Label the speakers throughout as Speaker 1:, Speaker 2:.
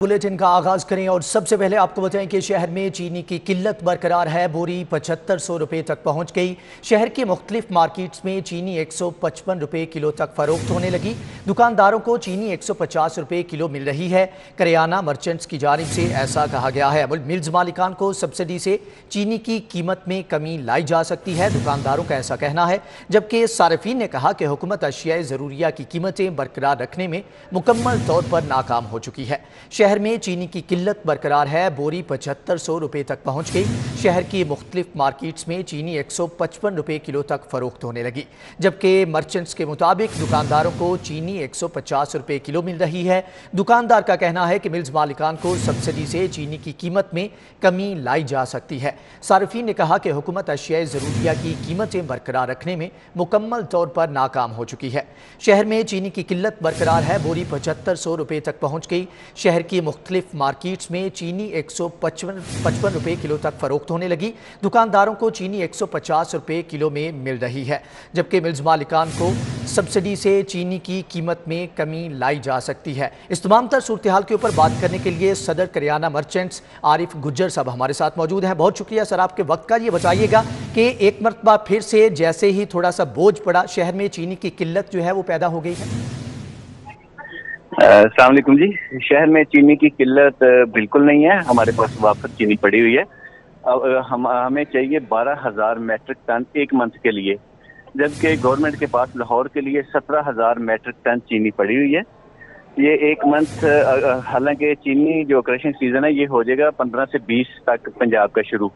Speaker 1: Bulletin का आगाज करें और सबसे पहले आपको बताएं कि शहर में चीनी की किल्लत बरकरार है। बोरी 7500 रुपए तक पहुंच गई। शहर के मुख्तलिफ मार्केट्स में चीनी 155 रुपए किलो तक फरोख्त होने लगी। दुकानदारों को चीनी 150 रुपए किलो मिल रही है। करियाना मर्चेंट्स की जानिब से ऐसा कहा गया है। मिल्स मालिकान को सब्सिडी से चीनी की कीमत में कमी लाई जा सकती है, दुकानदारों का ऐसा कहना है। जबकि सारिफीन ने कहा कि हुकूमत अशियाए ज़रूरिया की कीमतें बरकरार रखने में मुकम्मल तौर पर नाकाम हो चुकी है। शहर में चीनी की किल्लत बरकरार है। बोरी 7500 रुपए तक पहुंच गई। शहर की मुख्तलिफ मार्केट्स में चीनी 155 रुपए किलो तक फरोख्त होने लगी। जबकि मर्चेंट्स के मुताबिक दुकानदारों को चीनी 150 रुपए किलो मिल रही है। दुकानदार का कहना है कि मिल्स मालिकान को सब्सिडी से चीनी की कीमत में कमी लाई जा सकती है। सारिफीन ने कहा कि हुकूमत अशियाए ज़रूरिया की कीमतें बरकरार रखने में मुकम्मल तौर पर नाकाम हो चुकी है। शहर में चीनी की किल्लत बरकरार है। बोरी 7500 रुपए तक पहुंच गई। शहर की मुख्तलिफ मार्केट्स में चीनी 155 रुपए किलो तक फरोख्त होने लगी। दुकानदारों को चीनी 150 रुपए किलो में मिल रही है। जबकि मिल्स मालिकान को सब्सिडी से चीनी की कीमत में कमी लाई जा सकती है। इस तमाम तर सूरत हाल के ऊपर बात करने के लिए सदर करियाना मर्चेंट्स आरिफ गुज्जर साहब हमारे साथ मौजूद हैं। बहुत शुक्रिया सर आपके वक्त का। ये बताइएगा कि एक मरतबा फिर से जैसे ही थोड़ा सा बोझ पड़ा, शहर में चीनी की किल्लत जो है वो पैदा हो गई है।
Speaker 2: अस्सलाम वालेकुम जी। शहर में चीनी की किल्लत बिल्कुल नहीं है। हमारे पास वापस चीनी पड़ी हुई है। हमें चाहिए 12,000 मैट्रिक टन एक मंथ के लिए, जबकि गवर्नमेंट के पास लाहौर के लिए 17,000 मैट्रिक टन चीनी पड़ी हुई है। ये एक मंथ, हालांकि चीनी जो क्रशिंग सीजन है ये हो जाएगा 15 से 20 तक पंजाब का शुरू।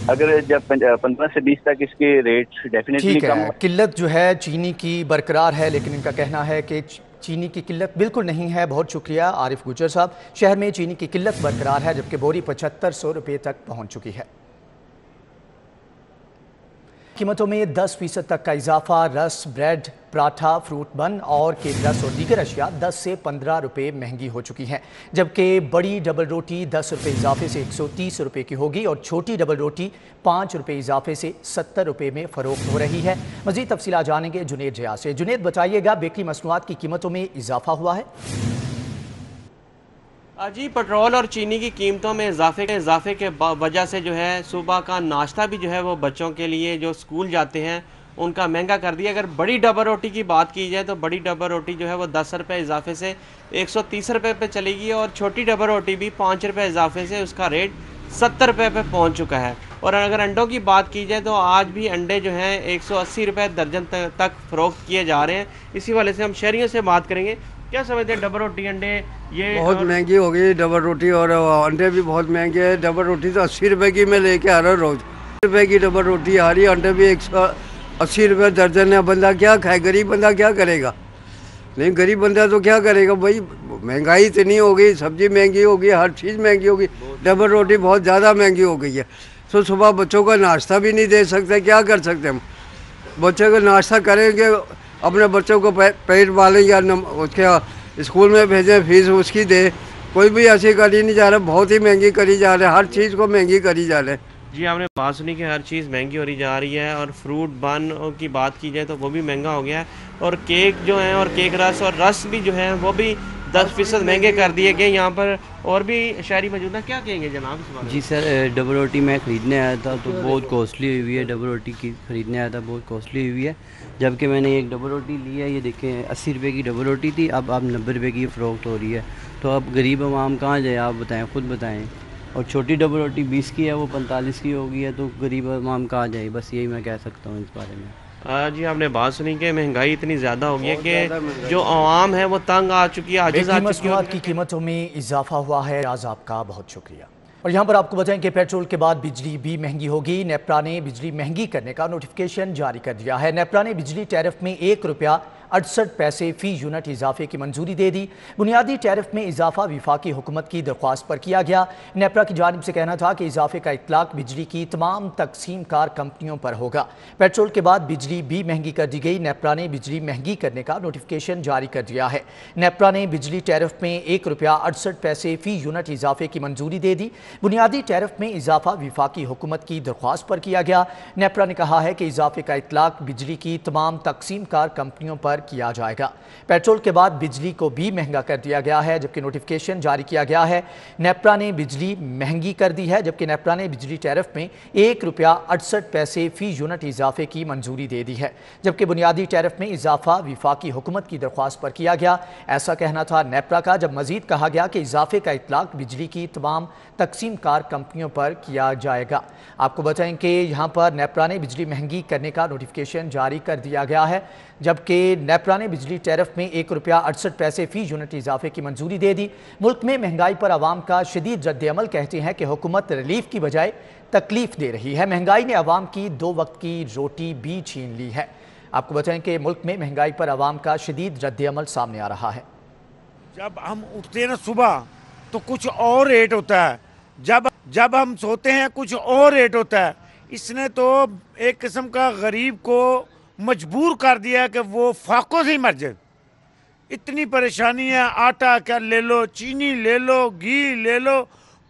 Speaker 2: अगर जब 15 से 20 तक इसके रेट डेफिनेटली कम है।
Speaker 1: किल्लत जो है चीनी की बरकरार है, लेकिन इनका कहना है कि चीनी की किल्लत बिल्कुल नहीं है। बहुत शुक्रिया आरिफ गुज्जर साहब। शहर में चीनी की किल्लत बरकरार है, जबकि बोरी 7500 रुपए तक पहुंच चुकी है। कीमतों में 10% तक का इजाफा। रस, ब्रेड, पराठा, फ्रूट बन और केक रस और दीगर अशिया 10 से 15 रुपए महंगी हो चुकी हैं। जबकि बड़ी डबल रोटी 10 रुपए इजाफे से 130 रुपए की होगी और छोटी डबल रोटी 5 रुपए इजाफे से 70 रुपए में फरोख्त हो रही है। मज़ीद तफसीलात जानेंगे जुनेद जिया से। जुनेद, बताइएगा बेकरी मसनूआत की कीमतों में इजाफा हुआ है?
Speaker 3: जी, पेट्रोल और चीनी की कीमतों में इजाफे के वजह से जो है सुबह का नाश्ता भी जो है वो बच्चों के लिए जो स्कूल जाते हैं उनका महंगा कर दिया। अगर बड़ी डबल रोटी की बात की जाए तो बड़ी डबल रोटी जो है वो 10 रुपये इजाफे से 130 रुपये पे चलेगी और छोटी डबल रोटी भी 5 रुपये इजाफे से उसका रेट 70 रुपये पे पहुँच चुका है। और अगर अंडों की बात की जाए तो आज भी अंडे जो हैं 180 रुपये दर्जन तक फ़रोख्त किए जा रहे हैं। इसी वाले से हम शहरियों से बात करेंगे। क्या समझते हैं, डबल रोटी अंडे ये
Speaker 4: बहुत महंगी हो गई डबल रोटी, और अंडे भी बहुत महंगे हैं। डबल रोटी तो 80 रुपए की मैं लेके आ रहा हूँ रोज़। 80 रुपए की डबल रोटी आ रही है, अंडे भी 180 रुपये दर्जन है। बंदा क्या खाए? गरीब बंदा क्या करेगा? नहीं, गरीब बंदा तो क्या करेगा भाई? महंगाई इतनी हो गई, सब्जी महंगी हो गई, हर चीज़ महंगी हो गई। डबल रोटी बहुत ज़्यादा महंगी हो गई है। तो सुबह बच्चों का नाश्ता भी नहीं दे सकते, क्या कर सकते हम? बच्चों को नाश्ता करेंगे, अपने बच्चों को पेट पालें या उसके स्कूल में भेजें, फीस उसकी दे। कोई भी ऐसी करी नहीं जा रहा, बहुत ही महंगी करी जा रहा है, हर चीज़ को महंगी करी जा रहे हैं।
Speaker 3: जी, आपने बात सुनी कि हर चीज़ महंगी हो रही जा रही है। और फ्रूट बन की बात की जाए तो वो भी महंगा हो गया है। और केक जो हैं और केक रस और रस भी जो है वो भी 10% महंगे कर दिए गए। यहाँ पर और भी शहरी मौजूद है, क्या कहेंगे जनाब?
Speaker 5: जी सर, डबल रोटी मैं ख़रीदने आया था तो बहुत कॉस्टली हुई है। डबल रोटी की ख़रीदने आया था, बहुत कॉस्टली हुई है। जबकि मैंने एक डबल रोटी ली है, ये देखें 80 रुपये की डबल रोटी थी, अब 90 रुपये की फ़रोख्त हो रही है। तो अब गरीब आवाम कहाँ जाए, आप बताएं, ख़ुद बताएं। और छोटी डबल रोटी 20 की है, वो 45 की हो गई है, तो गरीब आवाम कहाँ जाए? बस यही मैं कह सकता हूँ इस बारे में।
Speaker 3: जी, आपने बात सुनी कि महंगाई इतनी ज़्यादा हो गई है कि जो आवाम है वो तंग आ चुकी है, आजिज़ आ चुकी है।
Speaker 1: की कीमतों में इजाफा हुआ है। आज आपका बहुत शुक्रिया। और यहाँ पर आपको बताएं कि पेट्रोल के बाद बिजली भी महंगी होगी। नेपरा ने बिजली महंगी करने का नोटिफिकेशन जारी कर दिया है। नेपरा ने बिजली टैरिफ में 1 रुपया 68 पैसे फ़ी यूनिट इजाफे की मंजूरी दे दी। बुनियादी टैरिफ में इजाफा विफाकी हुकूमत की दरख्वास्त पर किया गया। नेपरा की जानिब से कहना था कि इजाफे का इतलाक बिजली की तमाम तकसीम कार कंपनियों पर होगा। पेट्रोल के बाद बिजली भी महंगी कर दी गई। नेपरा ने बिजली महंगी करने का नोटिफिकेशन जारी कर दिया है। नेपरा ने बिजली टैरिफ में 1 रुपया 68 पैसे फ़ी यूनिट इजाफे की मंजूरी दे दी। बुनियादी टैरिफ में इजाफा वफाकी हुकूमत की दरख्वास्त पर किया गया। नेपरा ने कहा है कि इजाफे का इतलाक बिजली की तमाम तकसीम कार कंपनियों पर किया जाएगा। पेट्रोल के बाद बिजली को भी महंगा कर दिया गया है, जबकि नोटिफिकेशन जारी किया गया है। नेपरा ने बिजली महंगी कर दी है, जबकि नेपरा ने बिजली टैरिफ में ₹1.68 फी यूनिट इजाफे की मंजूरी दे दी है, जबकि बुनियादी टैरिफ में इजाफा वफाकी हुकूमत की दरख्वास्त पर किया गया। ऐसा कहना था नेपरा का, जब मजीद कहा गया कि इजाफे का इतलाक बिजली की तमाम तकसीम कार कंपनियों पर किया जाएगा। आपको बताएं कि यहाँ पर नेपरा ने बिजली महंगी करने का नोटिफिकेशन जारी कर दिया गया है, जबकि नेपरा ने बिजली टैरिफ में ₹1.68 फी यूनिट इजाफे की मंजूरी दे दी। मुल्क में महंगाई पर आवाम का शदीद रद्द-ए-अमल कहते हैं कि हुकूमत रिलीफ की बजाय तकलीफ दे रही है। महंगाई ने आवाम की 2 वक्त की रोटी भी छीन ली है। आपको बताएं कि मुल्क में महंगाई पर आवाम का शदीद रद्द-ए-अमल सामने आ रहा है।
Speaker 6: जब हम उठते हैं ना सुबह तो कुछ और रेट होता है, जब हम सोते हैं कुछ और रेट होता है। इसने तो एक किस्म का गरीब को मजबूर कर दिया कि वो फाकों से ही मर जाए। इतनी परेशानी है, आटा क्या ले लो, चीनी ले लो, घी ले लो,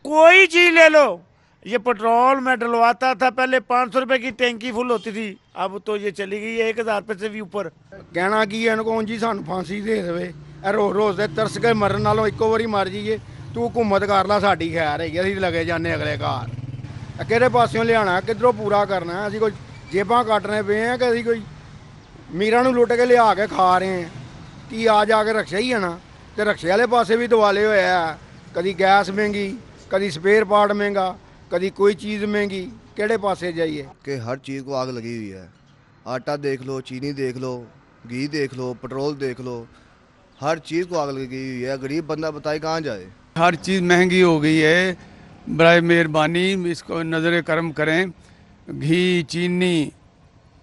Speaker 6: कोई चीज़ ले लो। ये पेट्रोल में डलवाता था पहले 500 रुपए की टैंकी फुल होती थी, अब तो ये चली गई है 1000 रुपये से भी ऊपर।
Speaker 7: कहना की है इनको जी सानू फांसी दे देवे, रोज़ रोज़ दे तरस के मरन नालों इक्को वारी मर जाइए। तू हुकूमत कर ला, साडी खैर है, असीं लगे जाने अगले घर। किहड़े पासियों लियाना, किधरों पूरा करना है? असीं कोई जेबां कट्टने पे हैं कि असीं कोई मीरां नूं लुट के लिया के खा रहे हैं? कि आ जाके रक्शा ही है ना, तो रक्शे वाले पासे भी दिवाले होए है। कदी गैस महंगी, कदी स्पेयर पार्ट महंगा, कदी कोई चीज़ महंगी, किहड़े पासे जाइए?
Speaker 8: कि हर चीज़ को आग लगी हुई है। आटा देख लो, चीनी देख लो, घी देख लो, पेट्रोल देख लो, हर चीज़ को आग लगी हुई है। गरीब बंदा बताए कहाँ जाए?
Speaker 9: हर चीज़ महंगी हो गई है। बराए मेहरबानी इसको नज़र करम करें। घी, चीनी,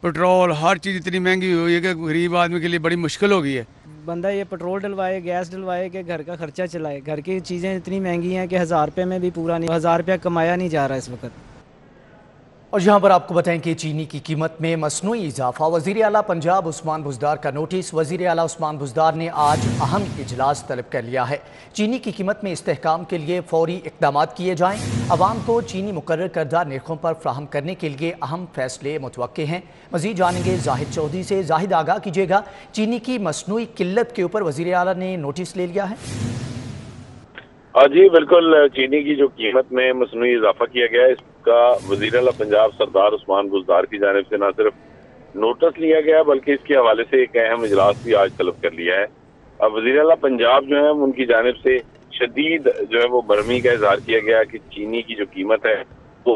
Speaker 9: पेट्रोल, हर चीज़ इतनी महंगी हुई है कि गरीब आदमी के लिए बड़ी मुश्किल हो गई है।
Speaker 10: बंदा ये पेट्रोल डलवाए, गैस डलवाए कि घर का खर्चा चलाए। घर की चीज़ें इतनी महंगी हैं कि 1000 रुपये में भी पूरा नहीं, 1000 रुपया कमाया नहीं जा रहा इस वक्त।
Speaker 1: और यहाँ पर आपको बताएं कि चीनी की कीमत में मसनूई इजाफा। वज़ीर आला पंजाब उस्मान बुज़दार का नोटिस। वज़ीर आला उस्मान बुज़दार ने आज अहम इजलास तलब कर लिया है। चीनी की कीमत में इस्तेहकाम के लिए फौरी इक़दाम किए जाएँ। अवाम को चीनी मुकर्रर करदा निर्खों पर फ्राहम करने के लिए अहम फैसले मुतवक्के हैं। मज़ीद जानेंगे जाहिद चौधरी से। जाहिद, आगाह कीजिएगा, चीनी की मसनूई किल्लत के ऊपर वज़ीर आला ने नोटिस ले लिया है?
Speaker 11: जी बिल्कुल, चीनी की जो कीमत में मसनूई इजाफा किया गया है, इसका वज़ीर आला पंजाब सरदार उस्मान बुज़दार की जानिब से न सिर्फ नोटिस लिया गया बल्कि इसके हवाले से एक अहम इजलास भी आज तलब कर लिया है। अब वज़ीर आला पंजाब जो है उनकी जानिब से शदीद जो है वो बरहमी का इजहार किया गया कि चीनी की जो कीमत है वो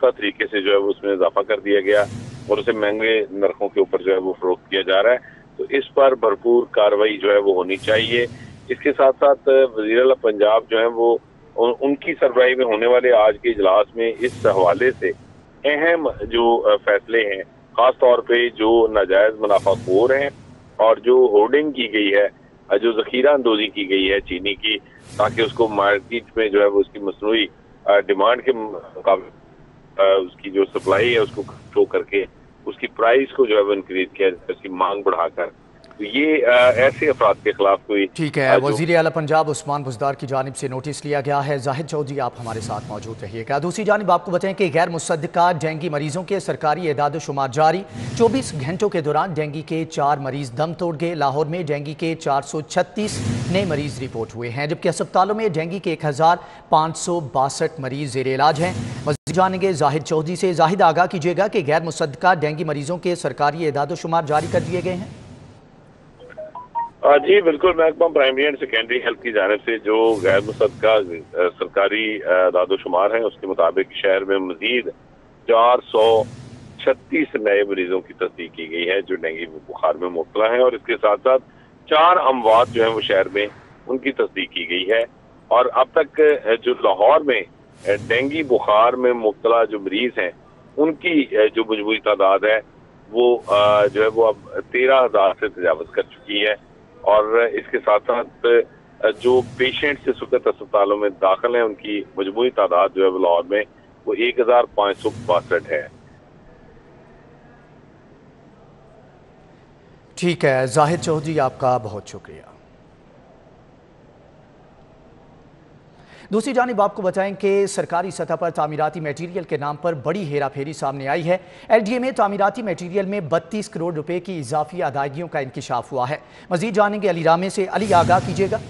Speaker 11: तरीके से जो है वो उसमें इजाफा कर दिया गया और उसे महंगे नरखों के ऊपर जो है वो फरोख्त किया जा रहा है। तो इस पर भरपूर कार्रवाई जो है वो होनी चाहिए। इसके साथ साथ वज़ीर आला पंजाब जो है वो उनकी सरबराही में होने वाले आज के इजलास में इस हवाले से अहम जो फैसले हैं, खास तौर पे जो नाजायज मुनाफाखोर हैं और जो होर्डिंग की गई है, जो ज़ख़ीरा अंदोज़ी की गई है चीनी की, ताकि उसको मार्केट में जो है वो उसकी मसनूई डिमांड के मुकाबले उसकी जो सप्लाई है उसको शो करके उसकी प्राइस को जो है वो इंक्रीज किया जाए, उसकी मांग बढ़ाकर। तो ये ऐसे अफराद के खिलाफ कोई
Speaker 1: ठीक है। वज़ीर आला पंजाब उस्मान बुज़दार की जानिब से नोटिस लिया गया है। जाहिद चौधरी, आप हमारे साथ मौजूद रहिएगा। दूसरी जानिब आपको बताएं कि गैर मुसद्दका डेंगी मरीजों के सरकारी एदाद शुमार जारी। 24 घंटों के दौरान डेंगी के 4 मरीज दम तोड़ गए। लाहौर में डेंगी के 436 नए मरीज रिपोर्ट हुए हैं, जबकि अस्पतालों में डेंगी के 1562 मरीज ज़ेर इलाज हैं। मज़ीद जानेंगे जाहिद चौधरी से। जाहिद, आगाह कीजिएगा कि गैर मुसद्दका डेंगी मरीजों के सरकारी एदाद शुमार जारी कर दिए गए हैं?
Speaker 11: जी बिल्कुल, महकमा प्राइमरी एंड सेकेंडरी हेल्थ की जानिब से जो गैर मुसद्दका सरकारी दादोशुमार हैं उसके मुताबिक शहर में मजीद 436 नए मरीजों की तस्दीक की गई है जो डेंगू बुखार में मुब्तला हैं, और इसके साथ साथ 4 अमवात जो है वो शहर में उनकी तस्दीक की गई है। और अब तक जो लाहौर में डेंगू बुखार में मुब्तला जो मरीज हैं उनकी जो मजमूई तादाद है वो जो है वो अब 13,000 से तजावज़ कर चुकी है। और इसके साथ साथ जो पेशेंट्स इस वक्त अस्पतालों में दाखिल हैं उनकी मजमूई तादाद जो है लाहौर में वो 1562 है।
Speaker 1: ठीक है जाहिद चौधरी, आपका बहुत शुक्रिया। दूसरी जानिब आपको बताएं कि सरकारी सतह पर तामीराती मटीरियल के नाम पर बड़ी हेरा फेरी सामने आई है। LDA में तामीराती मटीरियल में 32 करोड़ रुपए की इजाफी अदायगियों का इंकशाफ हुआ है। मजीद जानेंगे अली रामे से। अली, आगाह कीजिएगा।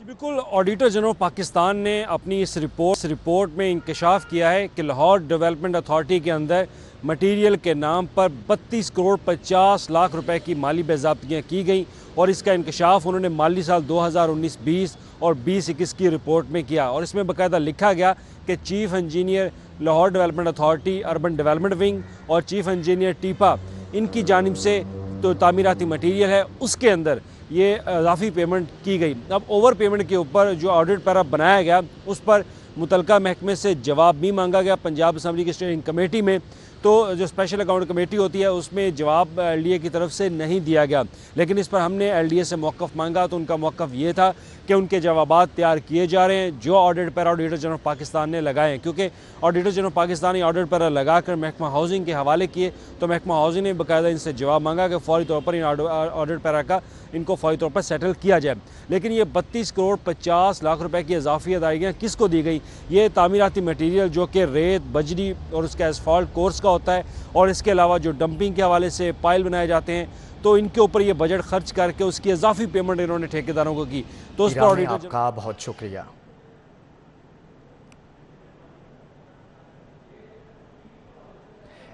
Speaker 12: बिल्कुल, ऑडिटर जनरल पाकिस्तान ने अपनी इस रिपोर्ट में इंकशाफ किया है कि लाहौर डेवलपमेंट अथॉरिटी के अंदर मटीरियल के नाम पर 32 करोड़ 50 लाख रुपए की माली बेज़ाब्तियाँ की गई और इसका इंकशाफ उन्होंने माली साल 2019-20 और 20-21 की रिपोर्ट में किया। और इसमें बाकायदा लिखा गया कि chief engineer Lahore development authority urban development wing और चीफ इंजीनियर टीपा, इनकी जानिब से तो तामीराती मटीरियल है उसके अंदर ये इजाफी पेमेंट की गई। अब ओवर पेमेंट के ऊपर जो ऑडिट पैरा बनाया गया उस पर मुतलका महकमे से जवाब भी मांगा गया। पंजाब असम्बली की स्टेयरिंग कमेटी में तो जो स्पेशल अकाउंट कमेटी होती है उसमें जवाब LDA की तरफ से नहीं दिया गया, लेकिन इस पर हमने LDA से मौक़िफ़ मांगा तो उनका मौक़िफ़ ये था कि उनके जवाबात तैयार किए जा रहे हैं जो audit para auditor general Pakistan ने लगाए हैं। क्योंकि ऑडिटर जनरल पाकिस्तान ने ऑडिट पैरा लगा कर महकमा हाउसिंग के हवाले किए तो महकमा हाउसिंग ने बाकायदा इनसे जवाब मांगा कि फौरी तौर पर इन ऑडिट पैरा का इनको फौरी तौर पर सेटल किया जाए। लेकिन ये 32 करोड़ 50 लाख रुपए की इजाफी अदायगियाँ किसको दी गई? ये तामीराती मटीरियल जो कि रेत, बजरी और उसका एसफॉल्ट कोर्स का होता है और इसके अलावा जो डंपिंग के हवाले से पाइल बनाए जाते हैं तो इनके ऊपर ये बजट खर्च करके उसकी इजाफी पेमेंट इन्होंने ठेकेदारों को की। तो उस पर ऑडिटर
Speaker 1: आपका बहुत शुक्रिया।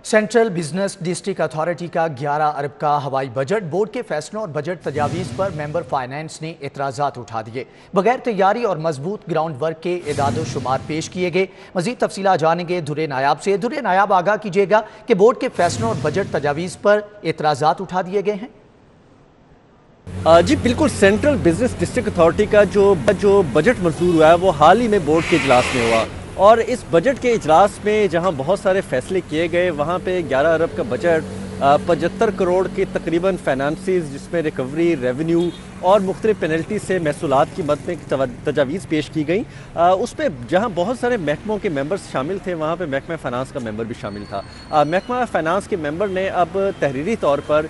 Speaker 1: सेंट्रल बिजनेस डिस्ट्रिक्ट अथॉरिटी का 11 अरब का हवाई बजट। बोर्ड के फैसलों और बजट तजावीज़ पर मेंबर फाइनेंस ने एतराज़ात उठा दिए। बगैर तैयारी और मजबूत ग्राउंड वर्क के एदाद शुमार पेश किए गए। मजीद तफसीलात जानेंगे दुर्रे नायाब से। दुर्रे नायाब, आगाह कीजिएगा कि बोर्ड के फैसलों और बजट तजावीज़ पर एतराज़ात उठा दिए गए हैं।
Speaker 13: जी बिल्कुल, सेंट्रल बिजनेस डिस्ट्रिक्ट अथॉरिटी का जो बजट मंजूर हुआ है वो हाल ही में बोर्ड के इजलास में हुआ और इस बजट के इजलास में जहां बहुत सारे फैसले किए गए वहां पे 11 अरब का बजट 75 करोड़ के तकरीबन फाइनेंसिस जिसमें रिकवरी, रेवेन्यू और मुख्तलिफ पेनल्टी से महसूलात की मद में तजावीज़ पेश की गई। उस पर जहाँ बहुत सारे महकमों के मेंबर्स शामिल थे वहाँ पे महकमा फ़ाइनेंस का मेंबर भी शामिल था। महकमा फ़ाइनेंस के मेंबर ने अब तहरीरी तौर पर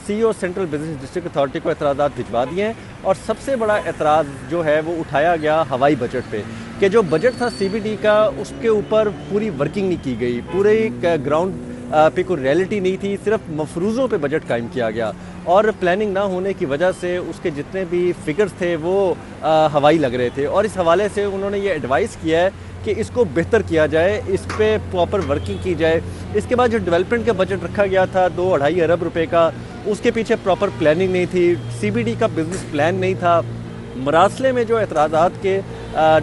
Speaker 13: CEO central business district authority को एतराज़ात भिजवा दिए हैं और सबसे बड़ा एतराज़ जो है वो उठाया गया हवाई बजट पे कि जो बजट था CBD का उसके ऊपर पूरी वर्किंग नहीं की गई, पूरे ग्राउंड पे कोई रियलिटी नहीं थी, सिर्फ मफरूज़ों पे बजट कायम किया गया और प्लानिंग ना होने की वजह से उसके जितने भी फिगर्स थे वो हवाई लग रहे थे। और इस हवाले से उन्होंने ये एडवाइस किया है कि इसको बेहतर किया जाए, इस पे प्रॉपर वर्किंग की जाए। इसके बाद जो डेवलपमेंट का बजट रखा गया था 2-2.5 अरब रुपए का, उसके पीछे प्रॉपर प्लानिंग नहीं थी, CBD का बिजनेस प्लान नहीं था। मरासले में जो एतराज़ात के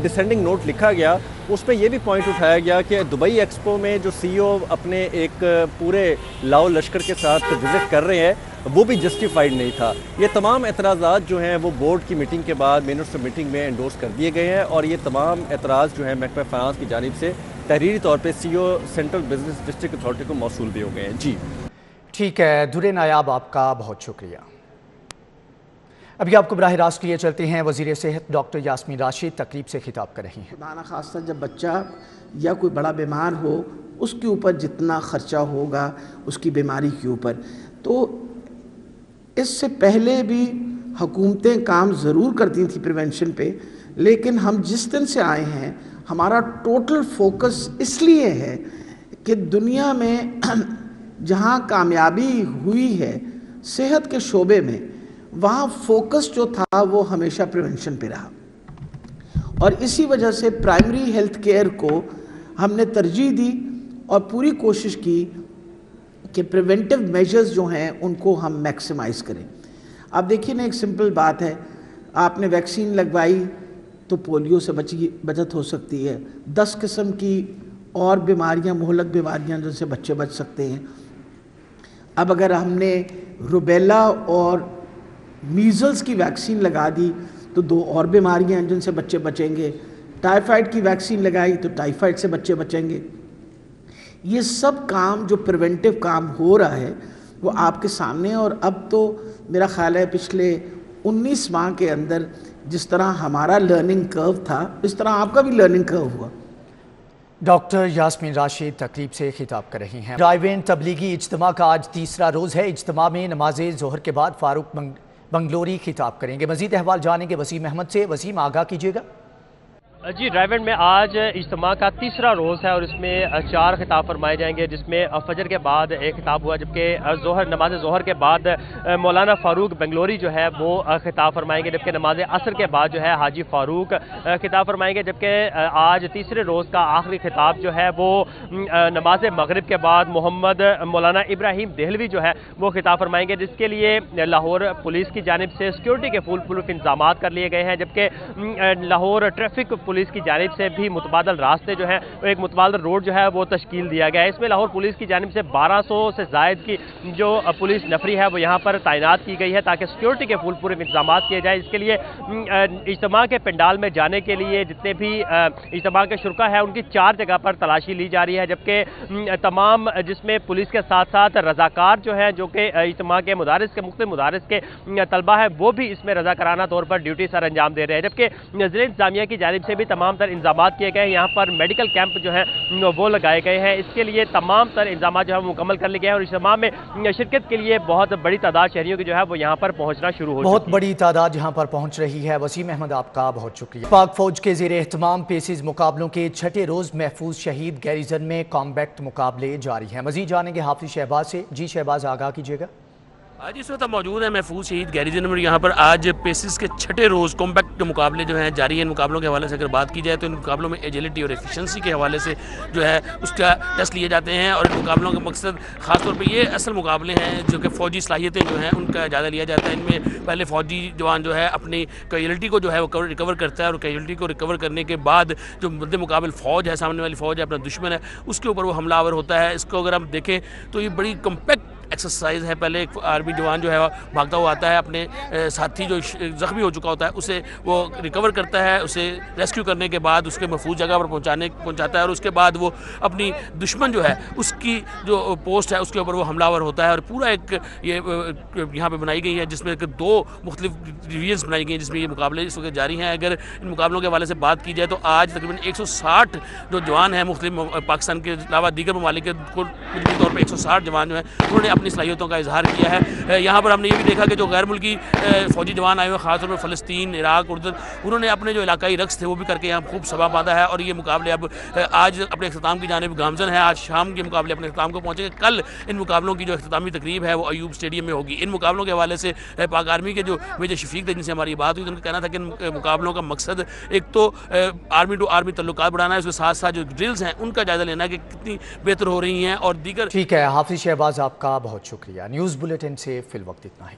Speaker 13: डिसेंडिंग नोट लिखा गया उस पर यह भी पॉइंट उठाया गया कि दुबई एक्सपो में जो CEO अपने एक पूरे लाओ लश्कर के साथ विजिट कर रहे हैं वो भी जस्टिफाइड नहीं था। ये तमाम एतराज़ात जो हैं वो बोर्ड की मीटिंग के बाद मिनट्स मीटिंग में एंडोर्स कर दिए गए हैं और ये तमाम एतराज़ जो है महकमा फाइनेंस की जानिब से तहरीरी तौर पर CEO central business district authority को मौसूल भी हो गए हैं। जी
Speaker 1: ठीक है दुर्रे नायाब, आपका बहुत शुक्रिया। अभी आपको बराह रास्त लिए चलते हैं। वज़ीर सेहत डॉक्टर यास्मीन राशिद तकरीब से खिताब कर रही हैं।
Speaker 14: खुदा न खास्ता जब बच्चा या कोई बड़ा बीमार हो उसके ऊपर जितना ख़र्चा होगा उसकी बीमारी के ऊपर, तो इससे पहले भी हुकूमतें काम ज़रूर करती थी प्रिवेंशन पे, लेकिन हम जिस दिन से आए हैं हमारा टोटल फोकस इसलिए है कि दुनिया में जहाँ कामयाबी हुई है सेहत के शोबे में वहाँ फोकस जो था वो हमेशा प्रिवेंशन पे रहा और इसी वजह से प्राइमरी हेल्थ केयर को हमने तरजीह दी और पूरी कोशिश की कि प्रिवेंटिव मेजर्स जो हैं उनको हम मैक्सिमाइज़ करें। आप देखिए ना, एक सिंपल बात है, आपने वैक्सीन लगवाई तो पोलियो से बचत हो सकती है, 10 किस्म की और बीमारियां, मुहलक बीमारियां जिनसे बच्चे बच सकते हैं। अब अगर हमने रुबेला और मीज़ल्स की वैक्सीन लगा दी तो 2 और बीमारियां हैं जिनसे बच्चे बचेंगे। टाइफाइड की वैक्सीन लगाई तो टाइफाइड से बच्चे बचेंगे। ये सब काम जो प्रिवेंटिव काम हो रहा है वो आपके सामने, और अब तो मेरा ख्याल है पिछले 19 माह के अंदर जिस तरह हमारा लर्निंग कर्व था इस तरह आपका भी लर्निंग कर्व हुआ।
Speaker 1: डॉक्टर यास्मीन राशिद तकरीब से खिताब कर रही हैं। ड्राइव इन तबलीगी इज्तिमा का आज तीसरा रोज़ है। इज्तिमा में नमाज ज़ोहर के बाद फारूक बंगलोरी खिताब करेंगे। मजीद अहवाल जानेंगे वसीम अहमद से। वसीम, आगाह कीजिएगा।
Speaker 13: जी, रायवंड में आज इज्तिमा का तीसरा रोज़ है और इसमें 4 खिताब फरमाए जाएंगे, जिसमें फजर के बाद एक खिताब हुआ, जबकि नमाज जोहर के बाद मौलाना फ़ारूक बेंगलोरी जो है वो खिताब फरमाएंगे, जबकि नमाज असर के बाद जो है हाजी फ़ारूक खिताब फरमाएंगे। जबकि आज तीसरे रोज़ का आखिरी खिताब जो है वो नमाज मगरिब के बाद मोहम्मद मौलाना इब्राहिम देहलवी जो है वो खिताब फरमाएंगे, जिसके लिए लाहौर पुलिस की जानिब से सिक्योरिटी के फुल प्रूफ इंतजाम कर लिए गए हैं। जबकि लाहौर ट्रैफिक पुलिस की जानिब से भी मुतबादल रास्ते जो है, एक मुतबादल रोड जो है वो तश्कील दिया गया है। इसमें लाहौर पुलिस की जानिब से 1200 से ज़ायद की जो पुलिस नफरी है वो यहाँ पर तैनात की गई है, ताकि सिक्योरिटी के फुल पूरे इंतजाम किए जाए। इसके लिए इज्तिमा के पंडाल में जाने के लिए जितने भी इज्तिमा के शुरका है उनकी 4 जगह पर तलाशी ली जा रही है, जबकि तमाम जिसमें पुलिस के साथ साथ रजाकार जो है, जो कि इज्तिमा के मुदारिस के मुख्तलिफ मुदारिस के तलबा है, वो भी इसमें रजाकाराना तौर पर ड्यूटी सर अंजाम दे रहे हैं। जबकि ज़िला इंतजामिया की जानिब से भी तमाम तर इंतजाम किए गए हैं। यहाँ पर मेडिकल कैंप जो है वो लगाए गए हैं। इसके लिए तमाम तर इंतजाम जो है वो मुकम्मल कर लिए गए हैं और इज्तिमा में शिरकत के लिए बहुत बड़ी तादाद शहरियों की जो है वो यहाँ पर पहुँचना शुरू हो,
Speaker 1: बहुत बड़ी तादाद यहाँ पर पहुँच रही है। वसीम अहमद, आपका बहुत शुक्रिया। पाक फौज के ज़ेरे एहतमाम पेसिस मुकाबलों के 6ठे रोज़ महफूज शहीद गैरिजन में कॉम्बैक्ट मुकाबले जारी हैं। मजीद जानेंगे हाफिज शहबाज से। जी शहबाज, आगाह कीजिएगा।
Speaker 15: आज इस वक्त मौजूद है महफूज शहीद गैरिजन में। यहाँ पर आज पेसिस के 6ठे रोज़ कॉम्पैक्ट मुकाबले जो हैं जारी हैं। इन मुकाबलों के हवाले से अगर बात की जाए तो इन मुकाबलों में एजिलिटी और एफिशिएंसी के हवाले से जो है उसका टेस्ट लिए जाते हैं और इन मुकाबलों का मकसद ख़ासतौर पर ये असल मुकाबले हैं जो कि फ़ौजी सलाहियतें जो हैं उनका जायज़ा लिया जाता है। इनमें पहले फ़ौजी जवान जो है अपनी कैजुअल्टी को जो है वो रिकवर करता है और कैजुअल्टी को रिकवर करने के बाद जो मद्दे मुकाबल फ़ौज है, सामने वाली फ़ौज है, अपना दुश्मन है, उसके ऊपर वो हमलावर होता है। इसको अगर हम देखें तो ये बड़ी कम्पैक्ट एक्सरसाइज है। पहले एक आर्मी जवान जो है भागता हुआ आता है, अपने साथी जो ज़ख्मी हो चुका होता है उसे वो रिकवर करता है, उसे रेस्क्यू करने के बाद उसके महफूज जगह पर पहुंचाता है और उसके बाद वो अपनी दुश्मन जो है उसकी जो पोस्ट है उसके ऊपर वो हमलावर होता है। और पूरा एक ये यहाँ पे बनाई गई है जिसमें 2 मुख्तलिफ डिवीजन्स बनाई गई हैं जिसमें ये मुकाबले इस वक्त जारी हैं। अगर इन मुकाबलों के हवाले से बात की जाए तो आज तकरीबन 160 जो जवान हैं मुख्तलिफ पाकिस्तान के अलावा दीगर ममालिक के तौर पर 160 जवान जो हैं उन्होंने अपनी सलाहियतों का इजहार किया है। यहाँ पर हमने ये भी देखा कि जो गैर मुल्की फ़ौजी जवान आए हुए खासतौर पर फ़लस्तीन, इराक, उर्दन, उन्होंने अपने जो इलाकाई रक्स थे वो भी करके यहाँ खूब सभा बांधा है। और ये मुकाबले अब आज अपने अख्ताम की जानिब गामजन है। आज शाम के मुकाबले अपने अख्ताम को पहुँचेंगे। कल इन मुकाबलों की जो अख्तामी तकरीब है वो अयूब स्टेडियम में होगी। इन मुकाबलों के हवाले से पाक आर्मी के जो मेजर शफीक थे जिनसे हमारी बात हुई, उनका कहना था कि इन मुकाबलों का मकसद एक तो आर्मी टू आर्मी तल्लुकात बढ़ाना है, उसके साथ साथ जो ड्रिल्स हैं उनका जायज़ा लेना है कि कितनी बेहतर हो रही हैं और दीगर।
Speaker 1: ठीक है हाफिज शहबाज, आपका बहुत शुक्रिया। न्यूज़ बुलेटिन से फिल वक्त इतना ही।